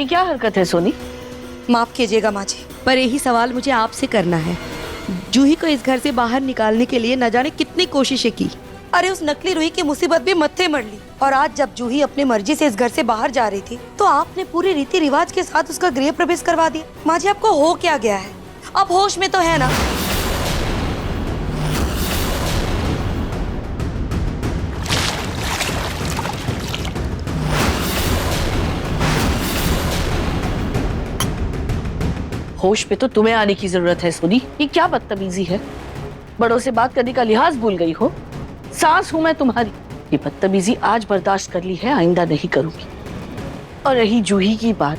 क्या हरकत है सोनी? माफ कीजिएगा माँ जी, पर यही सवाल मुझे आपसे करना है। जूही को इस घर से बाहर निकालने के लिए न जाने कितनी कोशिशें की। अरे उस नकली रूही की मुसीबत भी मत्थे मर ली, और आज जब जूही अपनी मर्जी से इस घर से बाहर जा रही थी तो आपने पूरे रीति रिवाज के साथ उसका गृह प्रवेश करवा दिया। माँ जी, आपको हो क्या गया है? आप होश में तो है ना? होश पे तो तुम्हें आने की जरूरत है सोनी। ये क्या बदतमीजी है? बड़ों से बात करने का लिहाज भूल गई हो। सास हूं मैं तुम्हारी। ये बदतमीजी आज बर्दाश्त कर ली है, आइंदा नहीं करूंगी। और रही जूही की बात,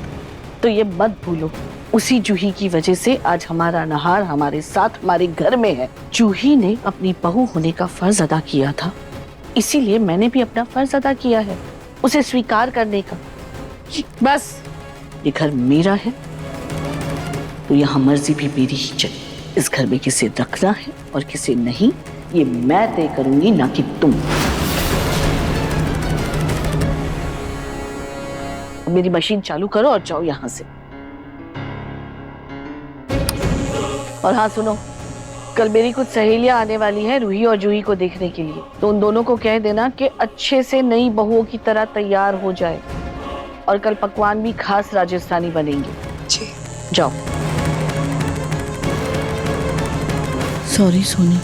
तो ये मत भूलो, उसी जूही की वजह से आज हमारा नहार हमारे साथ हमारे घर में है। जूही ने अपनी बहू होने का फर्ज अदा किया था, इसीलिए मैंने भी अपना फर्ज अदा किया है, उसे स्वीकार करने का। बस ये घर मेरा है तो यहाँ मर्जी भी मेरी ही चली। इस घर में किसे रखना है और किसे नहीं, ये मैं तय करूंगी, ना कि तुम। मेरी मशीन चालू करो और जाओ यहाँ से। और हाँ सुनो, कल मेरी कुछ सहेलियां आने वाली हैं रूही और जूही को देखने के लिए, तो उन दोनों को कह देना कि अच्छे से नई बहुओं की तरह तैयार हो जाए, और कल पकवान भी खास राजस्थानी बनेंगे। जी। जाओ। सॉरी सोनी,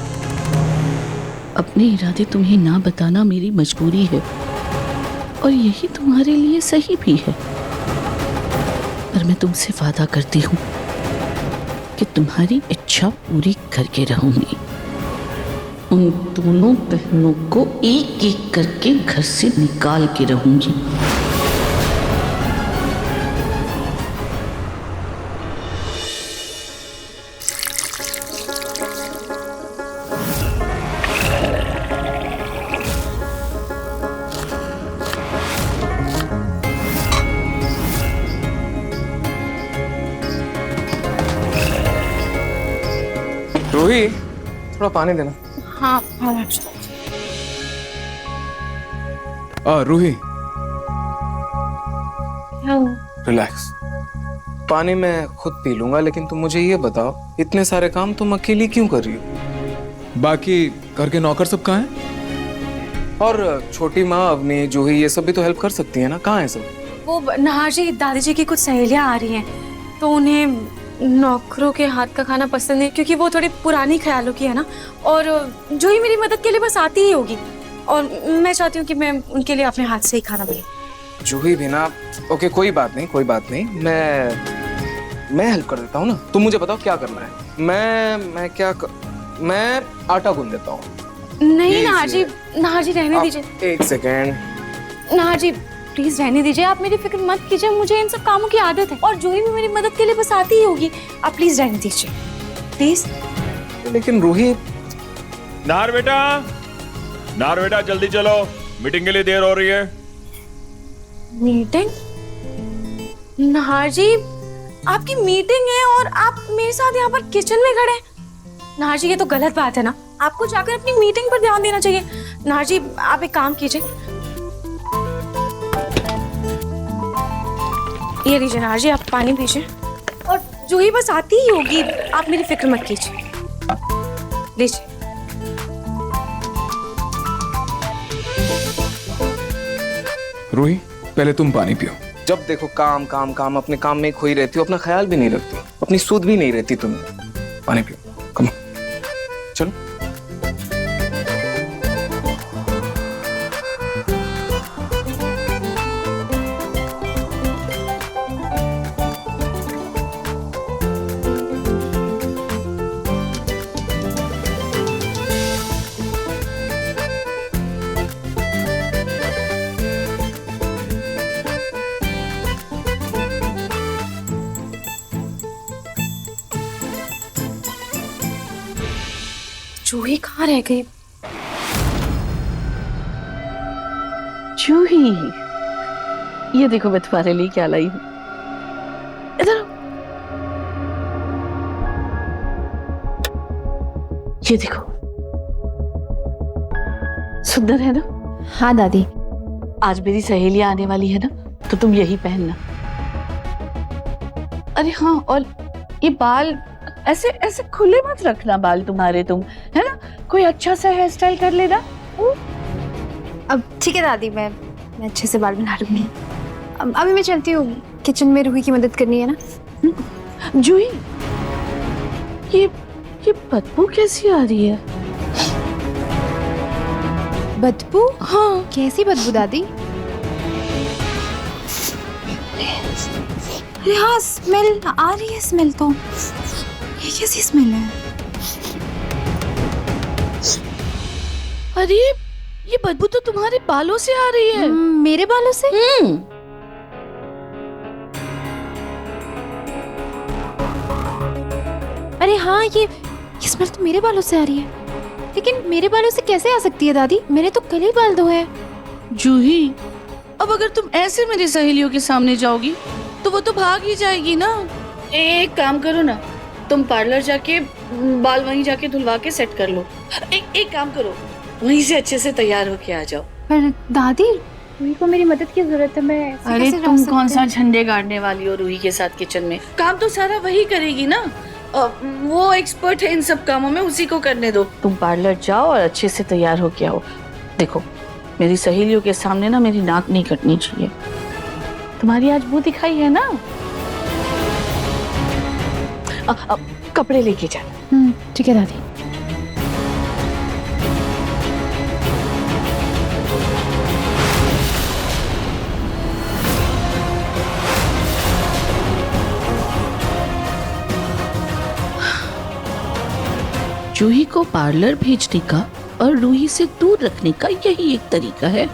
अपने इरादे तुम्हें ना बताना मेरी मजबूरी है, और यही तुम्हारे लिए सही भी है। पर मैं तुमसे वादा करती हूँ कि तुम्हारी इच्छा पूरी करके रहूंगी। उन दोनों बहनों को एक एक करके घर से निकाल के रहूंगी। रूही, थोड़ा पानी देना। हाँ हाँ। रूही, क्या हुआ? रिलैक्स, पानी मैं खुद पी लूंगा, लेकिन तुम मुझे ये बताओ, इतने सारे काम तुम अकेली क्यों कर रही हो? बाकी घर के नौकर सब कहाँ हैं? और छोटी माँ अवनी, जूही, ये सब भी तो हेल्प कर सकती है ना, कहाँ है सब? वो नहार जी, दादी जी की कुछ सहेलियां आ रही हैं, तो उन्हें नौकरों के हाथ का खाना पसंद है, क्योंकि वो थोड़ी पुरानी ख्यालों की है ना, और जो ही मेरी मदद के लिए बस आती ही होगी, और मैं चाहती हूँ कि मैं उनके लिए अपने हाथ से ही खाना बनाऊं। जूही भी ना, ओके कोई बात नहीं, कोई बात नहीं, मैं हेल्प कर देता हूँ ना। तुम मुझे बताओ क्या करना है। मैं आटा गूंद देता हूँ। नहीं नहार जी रहने दीजिए। एक सेकेंड। नहार जी प्लीज रहने दीजिए, आप मेरी फिक्र मत कीजिए, मुझे इन सब कामों की आदत है, और जूही भी मेरी मदद के लिए बस आती ही होगी। आप प्लीज रहने दीजिए, प्लीज। लेकिन रूही। नार बेटा जल्दी चलो, मीटिंग के लिए देर हो रही है। मीटिंग? नहार जी, आपकी मीटिंग है और आप मेरे साथ यहाँ पर किचन में खड़े हैं? नहार जी ये तो गलत बात है ना, आपको जाकर अपनी मीटिंग पर ध्यान देना चाहिए। नहार जी आप एक काम कीजिए, ये लीजिए नहार जी, आप पानी पीजिए, और जूही बस आती ही होगी, आप मेरी फिक्र मत कीजिए। लीजिए। रूही, पहले तुम पानी पियो। जब देखो काम काम काम, अपने काम में खोई रहती हो, अपना ख्याल भी नहीं रखती, अपनी सुध भी नहीं रहती तुम। पानी पियो, कम चलो। जूही कहाँ रह गई? जूही, ये देखो मैं तुम्हारे लिए क्या लाई हूँ। इधर ये देखो, सुंदर है ना? हाँ दादी। आज मेरी सहेलियां आने वाली है ना, तो तुम यही पहनना। अरे हाँ, और ये बाल ऐसे ऐसे खुले मत रखना बाल तुम्हारे, तुम है ना, कोई अच्छा सा हेयर स्टाइल कर लेना। अब ठीक है दादी, मैं अच्छे से बाल बना लूंगी। अभी मैं चलती हूँ, किचन में रूही की मदद करनी है ना। जूही, ये बदबू कैसी आ रही है? बदबू? हाँ, कैसी बदबू दादी? अरे हाँ, स्मेल आ रही है। स्मेल तो, ये कैसी स्मेल है? अरे ये बदबू तो तुम्हारे बालों से आ रही है। मेरे बालों से? अरे हाँ, ये स्मेल तो मेरे बालों से आ रही है। लेकिन मेरे बालों से कैसे आ सकती है दादी? मैंने तो कल ही बाल धोए हैं। जूही, अब अगर तुम ऐसे मेरी सहेलियों के सामने जाओगी तो वो तो भाग ही जाएगी ना। एक काम करो ना, तुम पार्लर जाके बाल वहीं जाके धुलवा के सेट कर लो। एक काम करो, वहीं से अच्छे से तैयार होके आ जाओ। पर दादी, रूही को मेरी मदद की जरूरत है। मैं ऐसे अरे कैसे तुम रह कौन सकते सा हैं? झंडे गाड़ने वाली हो रूही के साथ किचन में? काम तो सारा वही करेगी ना, वो एक्सपर्ट है इन सब कामों में, उसी को करने दो। तुम पार्लर जाओ और अच्छे से तैयार होके आओ। देखो, मेरी सहेलियों के सामने ना मेरी नाक नहीं कटनी चाहिए। तुम्हारी आज मुंह दिखाई है ना। कपड़े लेके जाना। ठीक है दादी। जूही को पार्लर भेजने का और रूही से दूर रखने का यही एक तरीका है।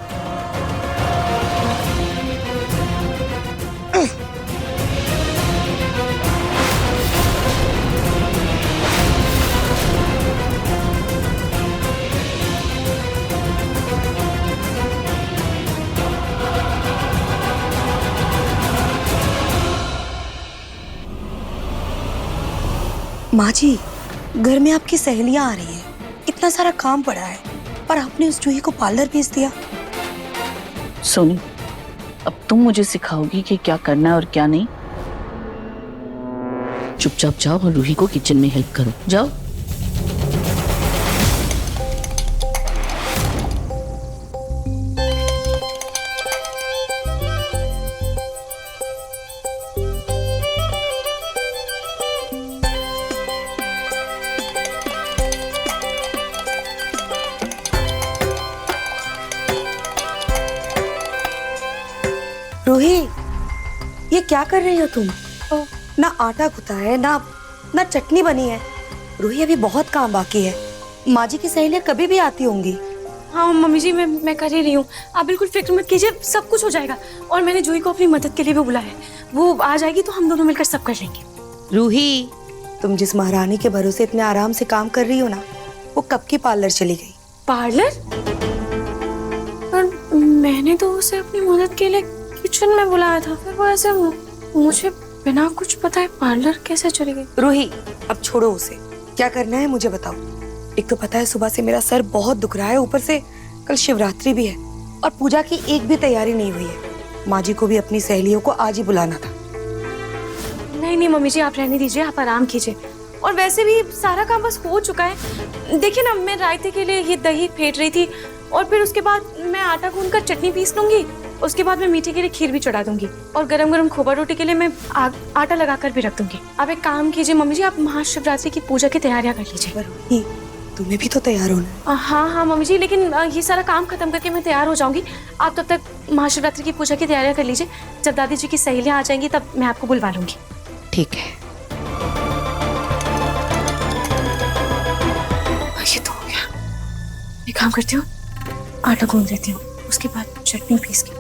माँ जी, घर में आपकी सहेलियां आ रही हैं। इतना सारा काम पड़ा है और आपने उस जूही को पार्लर भेज दिया। सोनी, अब तुम मुझे सिखाओगी कि क्या करना है और क्या नहीं। चुपचाप जाओ और रूही को किचन में हेल्प करो, जाओ। रूही, ये क्या कर रही हो तुम? ना आटा गुथा है, ना चटनी बनी है। रूही, अभी बहुत काम बाकी है। माँ जी की सहेलियां कभी भी आती होंगी। हाँ मम्मी जी, मैं कर ही रही हूँ। आप बिल्कुल फिक्र मत कीजिए, सब कुछ हो जाएगा। और मैंने जूही को अपनी मदद के लिए भी बुलाया है। वो आ जाएगी तो हम दोनों मिलकर सब कर लेंगे। रूही, तुम जिस महारानी के भरोसे इतने आराम से काम कर रही हो ना, वो कब की पार्लर चली गई। पार्लर? पर मैंने तो उसे अपनी मदद के लिए किचन में बुलाया था। फिर वो ऐसे मुझे बिना कुछ बताए पार्लर कैसे चली गई? रूही, अब छोड़ो उसे। क्या करना है मुझे बताओ। एक तो पता है सुबह से मेरा सर बहुत दुख रहा है, ऊपर से कल शिवरात्रि भी है और पूजा की एक भी तैयारी नहीं हुई है। माँ जी को भी अपनी सहेलियों को आज ही बुलाना था। नहीं मम्मी जी, आप रहने दीजिए, आप आराम कीजिए। और वैसे भी सारा काम बस हो चुका है। देखिए ना, मैं रायते के लिए ये दही फेंट रही थी और फिर उसके बाद मैं आटा गूंद कर चटनी पीस लूंगी। उसके बाद मैं मीठे के लिए खीर भी चढ़ा दूंगी और गरम गरम खोबा रोटी के लिए मैं आटा लगा कर भी रख दूंगी। आप एक काम कीजिए मम्मी जी, आप महाशिवरात्रि की पूजा की तैयारियां कर लीजिए। पर रूही, तुम्हें भी तो तैयार होना है। हाँ मम्मी जी, लेकिन ये सारा काम खत्म करके मैं तैयार हो जाऊंगी। आप तब तक महाशिवरात्रि की पूजा की तैयारियां कर लीजिए। जब दादी जी की सहेलियां आ जाएंगी तब मैं आपको बुलवा लूंगी। ठीक है। ये तो हो गया। एक काम करती हूँ, आटा गूंद देती हूँ, उसके बाद चटनी पीस के,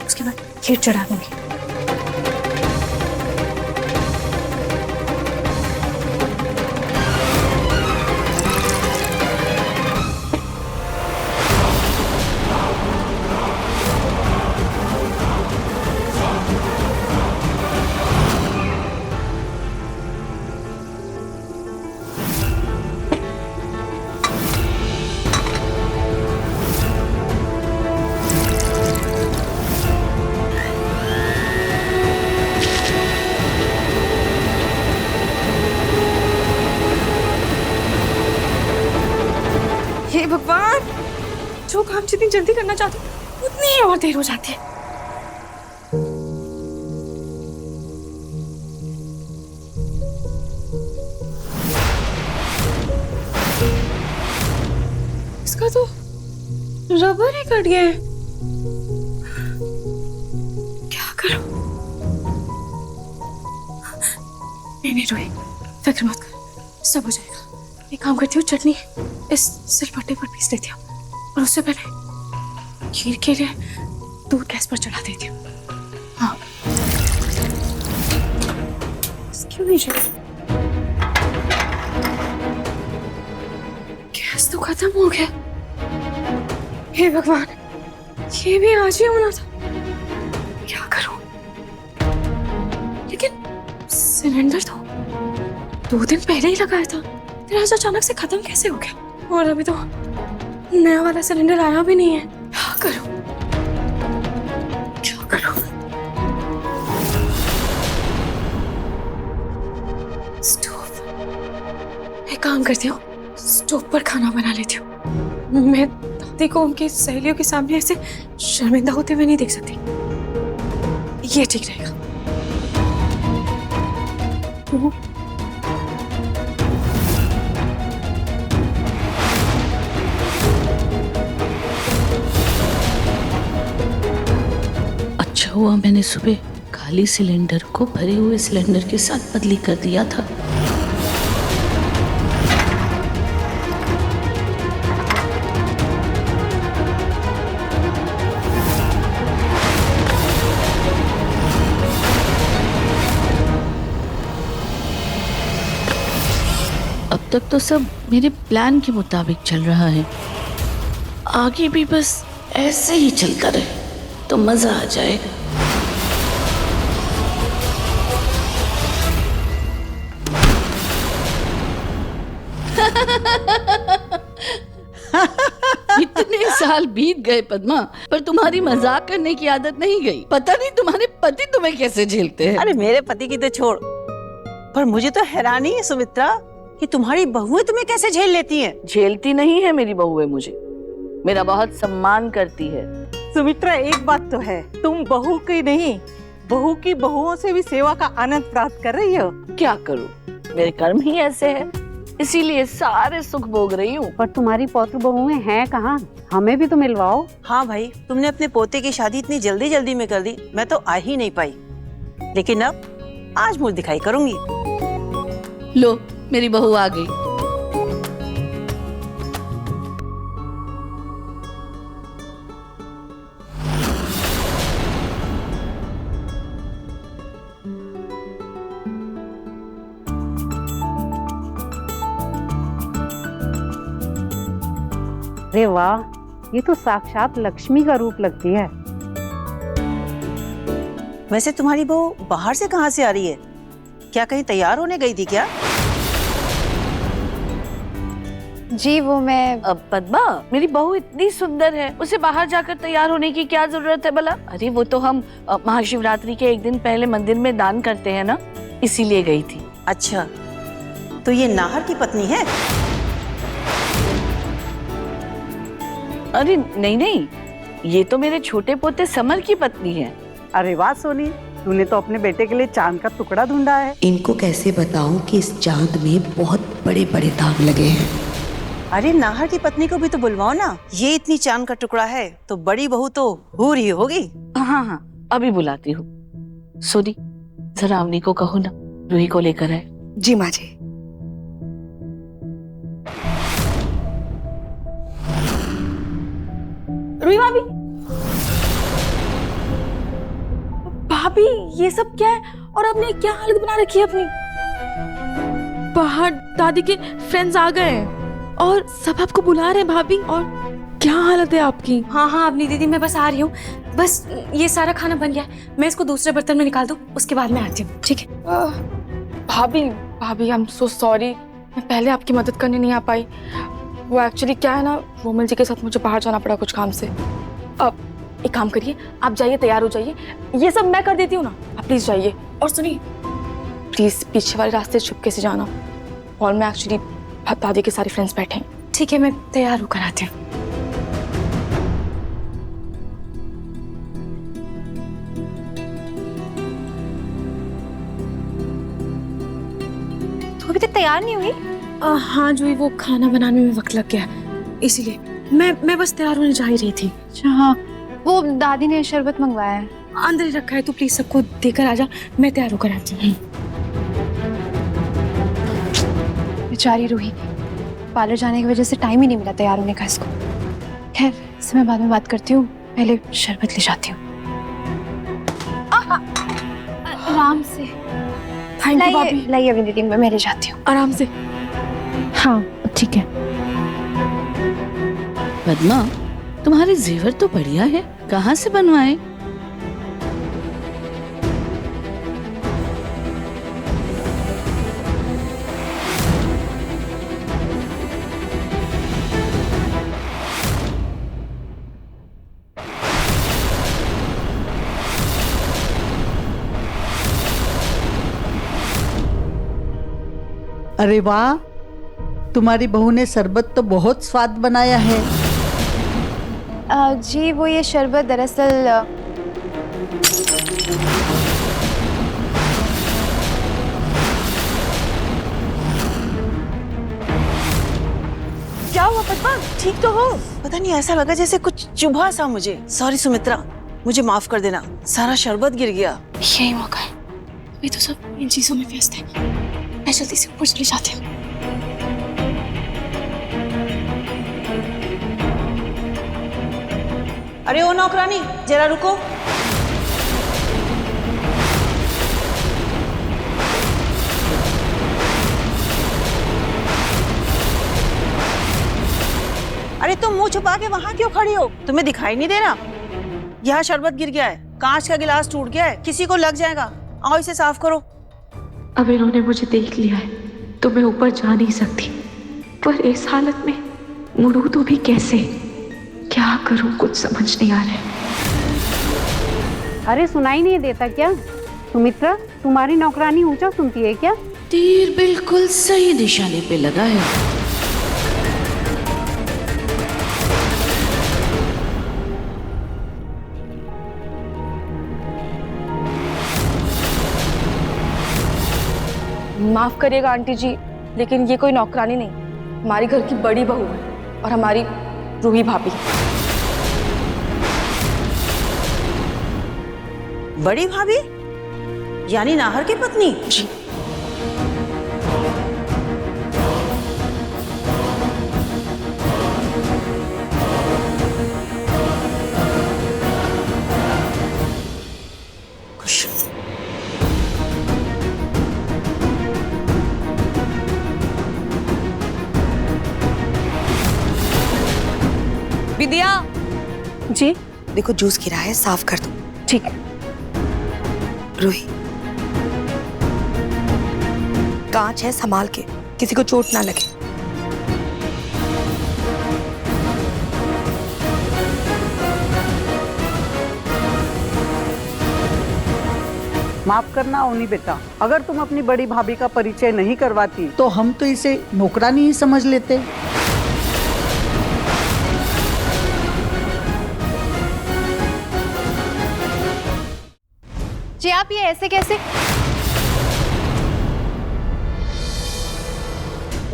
उसके बाद खीर चढ़ा दूंगी। जो काम जितनी जल्दी करना चाहती हूँ उतनी ही और देर हो जाती है। इसका तो रबर ही कट गया है। क्या करूं? नहीं रोही, फिक्र मत कर, सब हो जाएगा। एक काम करती हूँ, चटनी इस सिलबट्टे पर पीस लेती हूँ और उससे पहले खीर के लिए दूध गैस पर चढ़ा देती हूँ। हाँ, क्यों नहीं चली? गैस तो खत्म हो गया। हे भगवान, ये भी आज ही होना था। क्या करूं? लेकिन सिलेंडर तो 2 दिन पहले ही लगाया था, फिर आज अचानक से खत्म कैसे हो गया? और अभी तो नया वाला सिलेंडर आया भी नहीं है। क्या करूं? क्या करूं? स्टोव। एक काम करती हूँ, स्टोव पर खाना बना लेती हूँ। मैं दादी को उनकी सहेलियों के सामने ऐसे शर्मिंदा होते हुए नहीं देख सकती। ये ठीक रहेगा। अच्छा हुआ मैंने सुबह खाली सिलेंडर को भरे हुए सिलेंडर के साथ बदली कर दिया था। अब तक तो सब मेरे प्लान के मुताबिक चल रहा है, आगे भी बस ऐसे ही चलता रहे तो मजा आ जाएगा। इतने साल बीत गए पद्मा, पर तुम्हारी मजाक करने की आदत नहीं गई। पता नहीं तुम्हारे पति तुम्हें कैसे झेलते हैं। अरे मेरे पति की तो छोड़, पर मुझे तो हैरानी है सुमित्रा कि तुम्हारी बहुएं तुम्हें कैसे झेल लेती हैं। झेलती नहीं है मेरी बहुएं मुझे, मेरा बहुत सम्मान करती है। सुमित्रा, एक बात तो है, तुम बहू की नहीं, बहू की बहुओं से भी सेवा का आनंद प्राप्त कर रही हो। क्या करूं, मेरे कर्म ही ऐसे हैं, इसीलिए सारे सुख भोग रही हूँ। पर तुम्हारी पौत्र बहुएं हैं कहाँ? हमें भी तो मिलवाओ। हाँ भाई, तुमने अपने पोते की शादी इतनी जल्दी जल्दी में कर दी, मैं तो आ ही नहीं पाई। लेकिन अब आज मुझे दिखाई करूंगी। लो, मेरी बहू आ गई। अरे वाह, ये तो साक्षात लक्ष्मी का रूप लगती है। वैसे तुम्हारी बहू बाहर से कहाँ से आ रही है? क्या कहीं तैयार होने गई थी क्या? जी वो मैं पद्मा, मेरी बहू इतनी सुंदर है, उसे बाहर जाकर तैयार होने की क्या जरूरत है भला? अरे वो तो हम महाशिवरात्रि के एक दिन पहले मंदिर में दान करते हैं ना, इसीलिए गई थी। अच्छा, तो ये नाहर की पत्नी है? अरे नहीं नहीं, ये तो मेरे छोटे पोते समर की पत्नी है। अरे वाह सोनी, तूने तो अपने बेटे के लिए चांद का टुकड़ा ढूंढा है। इनको कैसे बताऊं कि इस चांद में बहुत बड़े बड़े दाग लगे हैं। अरे नाहर की पत्नी को भी तो बुलवाओ ना, ये इतनी चांद का टुकड़ा है तो बड़ी बहू तो हूर ही होगी। हाँ हाँ, अभी बुलाती हूँ। सोनी, जरा अवनी को कहो ना, रूही को लेकर आए। जी माँ जी। रूही भाभी, भाभी ये सब क्या है? और आपने क्या हालत बना रखी है अपनी? बाहर दादी के फ्रेंड्स आ गए हैं और सब आपको बुला रहे हैं भाभी। और क्या हालत है आपकी? हाँ हाँ अपनी दीदी, मैं बस आ रही हूँ। बस ये सारा खाना बन गया है, मैं इसको दूसरे बर्तन में निकाल दूँ, उसके बाद मैं आती हूँ, ठीक है? भाभी भाभी आई एम सो सॉरी, मैं पहले आपकी मदद करने नहीं आ पाई। वो एक्चुअली क्या है ना, रोमल जी के साथ मुझे बाहर जाना पड़ा कुछ काम से। अब एक काम करिए, आप जाइए, तैयार हो जाइए, ये सब मैं कर देती हूँ ना, आप प्लीज जाइए। और सुनिए, प्लीज पीछे वाले रास्ते चुपके से जाना, हॉल में एक्चुअली दादी के सारे फ्रेंड्स बैठे हैं। ठीक है, मैं तैयार होकर आती हूँ। तू अभी तक तैयार नहीं हुई? हाँ जूही, वो खाना बनाने में वक्त लग गया, इसीलिए मैं बस तैयार होने जा ही रही थी। अच्छा हाँ, वो दादी ने शरबत मंगवाया है। अंदर ही रखा है, तो प्लीज सबको देकर आजा, मैं तैयार होकर आती हूँ। बेचारी रूही, पार्लर जाने की वजह से टाइम ही नहीं मिला तैयार होने का इसको। खैर, इससे मैं बाद में बात करती हूँ, पहले शरबत ले जाती हूँ। आराम से थैंक यू भाभी। लाइए अभी दीदी, मैं ले जाती हूँ। आराम से। हाँ ठीक है। पद्मा, तुम्हारे जेवर तो बढ़िया है, कहाँ से बनवाए? अरे वाह, तुम्हारी बहू ने शरबत तो बहुत स्वाद बनाया है। जी वो ये शरबत दरअसल क्या हुआ पद्मा, ठीक तो हो? पता नहीं, ऐसा लगा जैसे कुछ चुभा सा मुझे। सॉरी सुमित्रा, मुझे माफ कर देना, सारा शरबत गिर गया। यही मौका है, अभी तो सब इन चीजों में व्यस्त है, मैं जल्दी से ऊपर चली जाती हूँ। अरे ओ नौकरानी, जरा रुको। अरे तुम मुंह छुपा के वहां क्यों खड़ी हो? तुम्हें दिखाई नहीं दे रहा? यहाँ शरबत गिर गया है, कांच का गिलास टूट गया है, किसी को लग जाएगा। आओ इसे साफ करो। अब इन्होंने मुझे देख लिया है तो मैं ऊपर जा नहीं सकती, पर इस हालत में मुड़ूं तो भी कैसे? क्या करूं, कुछ समझ नहीं आ रहा है। अरे सुनाई नहीं देता क्या? सुमित्रा, तुम्हारी नौकरानी ऊंचा सुनती है क्या? तीर बिल्कुल सही निशाने पे लगा है। माफ करिएगा आंटी जी, लेकिन ये कोई नौकरानी नहीं, हमारी घर की बड़ी बहू है और हमारी रूही भाभी। बड़ी भाभी यानी नाहर की पत्नी? जी। खुश। विद्या जी देखो, जूस गिरा है, साफ कर दो। ठीक है। रूही, कांच है, संभाल के, किसी को चोट ना लगे। माफ करना ओनी बेटा, अगर तुम अपनी बड़ी भाभी का परिचय नहीं करवाती तो हम तो इसे नौकरानी ही समझ लेते। जी आप ये ऐसे कैसे?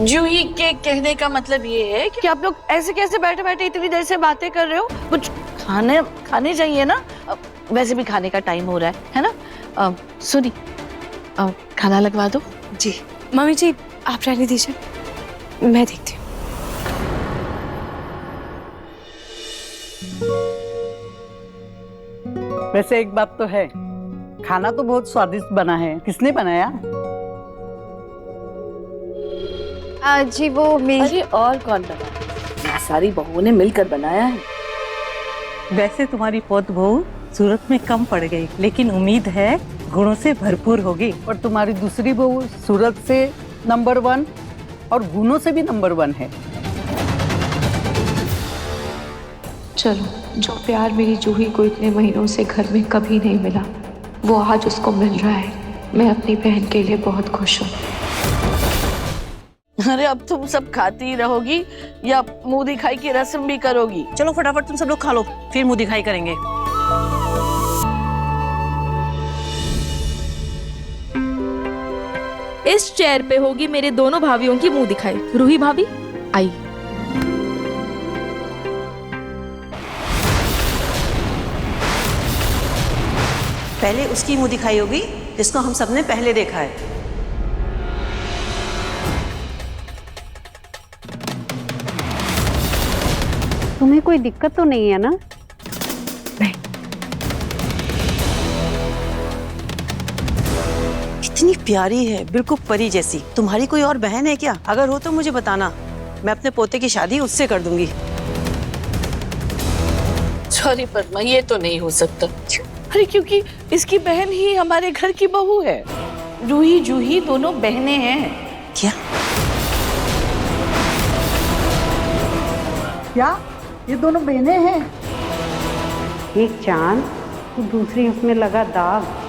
जूही के कहने का मतलब ये है कि आप लोग ऐसे कैसे बैठे बैठे इतनी देर से बातें कर रहे हो? कुछ खाने चाहिए ना, वैसे भी खाने का टाइम हो रहा है ना? सुनी, खाना लगवा दो। जी मम्मी जी, आप रहने दीजिए, मैं देखती हूँ। वैसे एक बात तो है, खाना तो बहुत स्वादिष्ट बना है। किसने बनाया? जी वो मेरी। अरे और कौन बनाया? सारी बहुओं ने मिलकर बनाया है। वैसे तुम्हारी पोत बहू सूरत में कम पड़ गई, लेकिन उम्मीद है गुणों से भरपूर होगी। और तुम्हारी दूसरी बहू सूरत से नंबर 1 और गुणों से भी नंबर 1 है। चलो, जो प्यार मेरी जूही को इतने महीनों से घर में कभी नहीं मिला, वो आज उसको मिल रहा है। मैं अपनी बहन के लिए बहुत खुश हूँ। अरे अब तुम सब खाती ही रहोगी या मुंह दिखाई की रस्म भी करोगी? चलो फटाफट तुम सब लोग खा लो, फिर मुंह दिखाई करेंगे। इस चेयर पे होगी मेरे दोनों भाभियों की मुंह दिखाई। रूही भाभी आई। पहले उसकी मुंह दिखाई होगी जिसको हम सबने पहले देखा है। तुम्हें कोई दिक्कत तो नहीं है ना? इतनी प्यारी है, बिल्कुल परी जैसी। तुम्हारी कोई और बहन है क्या? अगर हो तो मुझे बताना, मैं अपने पोते की शादी उससे कर दूंगी। सॉरी पद्मा, ये तो नहीं हो सकता। अरे क्योंकि इसकी बहन ही हमारे घर की बहू है। रूही जूही दोनों बहनें हैं। क्या? क्या ये दोनों बहनें हैं? एक चांद तो दूसरी उसमें लगा दाग।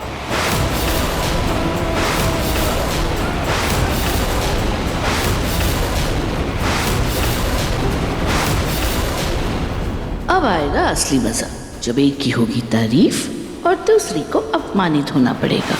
अब आएगा असली मजा, जब एक की होगी तारीफ और दूसरी को अपमानित होना पड़ेगा।